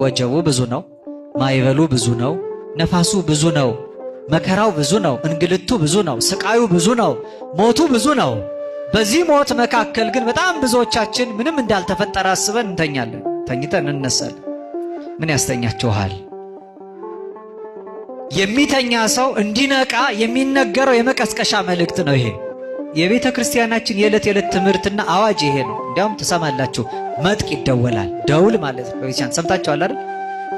ወጀቡ ብዙ ነው፣ ማይበሉ ብዙ ነው፣ ነፋሱ ብዙ ነው፣ መከራው ብዙ ነው፣ እንግልቱ ብዙ ነው፣ ስቃዩ ብዙ ነው፣ ሞቱ ብዙ ነው። በዚህ ሞት መካከል ግን በጣም ብዙዎቻችን ምንም እንዳልተፈጠረ አስበን እንተኛለን፣ ተኝተን እንነሳለን። ምን ያስተኛችኋል? የሚተኛ ሰው እንዲነቃ የሚነገረው የመቀስቀሻ መልእክት ነው። ይሄ የቤተ ክርስቲያናችን የዕለት የዕለት ትምህርትና አዋጅ ይሄ ነው። እንዲያውም ትሰማላችሁ፣ መጥቅ ይደወላል። ደውል ማለት ነው። ቤተክርስቲያን ሰምታችኋል አይደል?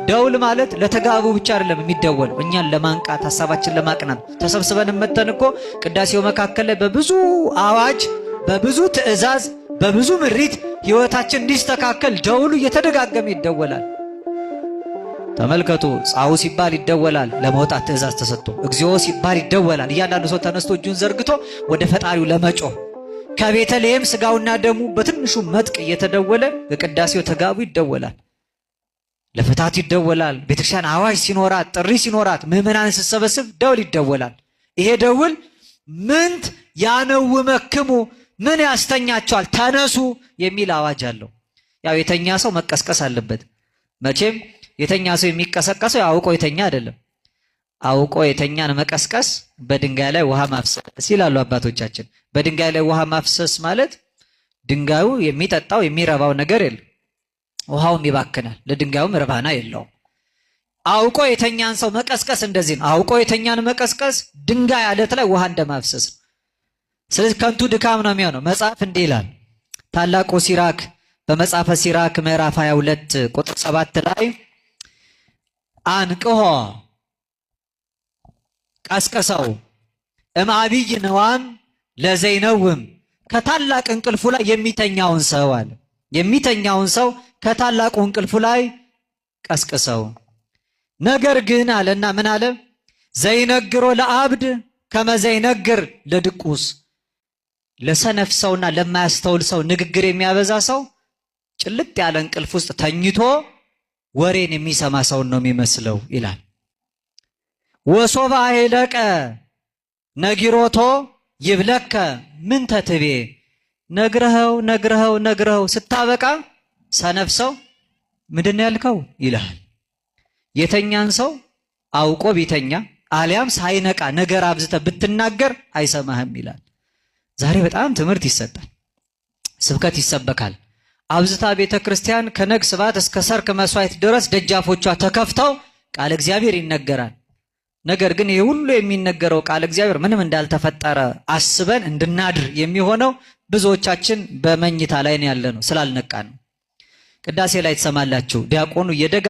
ደውል ማለት ለተጋቡ ብቻ አይደለም የሚደወለው፣ እኛን ለማንቃት ሐሳባችን ለማቅናት ተሰብስበን መተን እኮ ቅዳሴው መካከል ላይ በብዙ አዋጅ፣ በብዙ ትእዛዝ፣ በብዙ ምሪት ሕይወታችን እንዲስተካከል ደውሉ እየተደጋገመ ይደወላል። ተመልከቱ፣ ጻኡ ሲባል ይደወላል፣ ለመውጣት ትእዛዝ ተሰጥቶ። እግዚኦ ሲባል ይደወላል፣ እያንዳንዱ ሰው ተነስቶ እጁን ዘርግቶ ወደ ፈጣሪው ለመጮህ። ከቤተልሔም ስጋውና ደሙ በትንሹ መጥቅ እየተደወለ በቅዳሴው ተጋቡ ይደወላል፣ ለፍታት ይደወላል። ቤተክርስቲያን አዋጅ ሲኖራት፣ ጥሪ ሲኖራት፣ ምዕመናን ሲሰበስብ ደውል ይደወላል። ይሄ ደውል ምንት ያነውመክሙ፣ ምን ያስተኛቸዋል፣ ተነሱ የሚል አዋጅ አለው። ያው የተኛ ሰው መቀስቀስ አለበት። መቼም የተኛ ሰው የሚቀሰቀሰው አውቆ የተኛ አይደለም። አውቆ የተኛን መቀስቀስ በድንጋይ ላይ ውሃ ማፍሰስ ይላሉ አባቶቻችን። በድንጋይ ላይ ውሃ ማፍሰስ ማለት ድንጋዩ የሚጠጣው የሚረባው ነገር የለም፣ ውሃውም ይባክናል፣ ለድንጋዩም ርባና የለውም። አውቆ የተኛን ሰው መቀስቀስ እንደዚህ ነው። አውቆ የተኛን መቀስቀስ ድንጋይ አለት ላይ ውሃ እንደማፍሰስ ነው። ስለዚህ ከንቱ ድካም ነው የሚሆነው። መጽሐፍ እንዲህ ይላል። ታላቁ ሲራክ በመጽሐፈ ሲራክ ምዕራፍ 22 ቁጥር 7 ላይ አንቅሆ ቀስቀሰው እምአብይ ነዋም ለዘይነውም፣ ከታላቅ እንቅልፉ ላይ የሚተኛውን ሰው አለ። የሚተኛውን ሰው ከታላቁ እንቅልፉ ላይ ቀስቅሰው። ነገር ግን አለና ምን አለ? ዘይነግሮ ለአብድ ከመዘይነግር ለድቁስ፣ ለሰነፍ ሰውና ለማያስተውል ሰው ንግግር የሚያበዛ ሰው ጭልጥ ያለ እንቅልፍ ውስጥ ተኝቶ ወሬን የሚሰማ ሰውን ነው የሚመስለው ይላል። ወሶባ ሄለቀ ነጊሮቶ ይብለከ ምን ተትቤ፣ ነግረኸው ስታበቃ ሰነፍ ሰው ምንድን ያልከው ይላል። የተኛን ሰው አውቆ ቢተኛ አሊያም ሳይነቃ ነገር አብዝተ ብትናገር አይሰማህም ይላል። ዛሬ በጣም ትምህርት ይሰጣል፣ ስብከት ይሰበካል። አብዝታ ቤተ ክርስቲያን ከነግ ስባት እስከ ሰርክ መስዋዕት ድረስ ደጃፎቿ ተከፍተው ቃል እግዚአብሔር ይነገራል። ነገር ግን ይህ ሁሉ የሚነገረው ቃል እግዚአብሔር ምንም እንዳልተፈጠረ አስበን እንድናድር የሚሆነው ብዙዎቻችን በመኝታ ላይ ያለ ነው፣ ስላልነቃን ነው። ቅዳሴ ላይ ትሰማላችሁ፣ ዲያቆኑ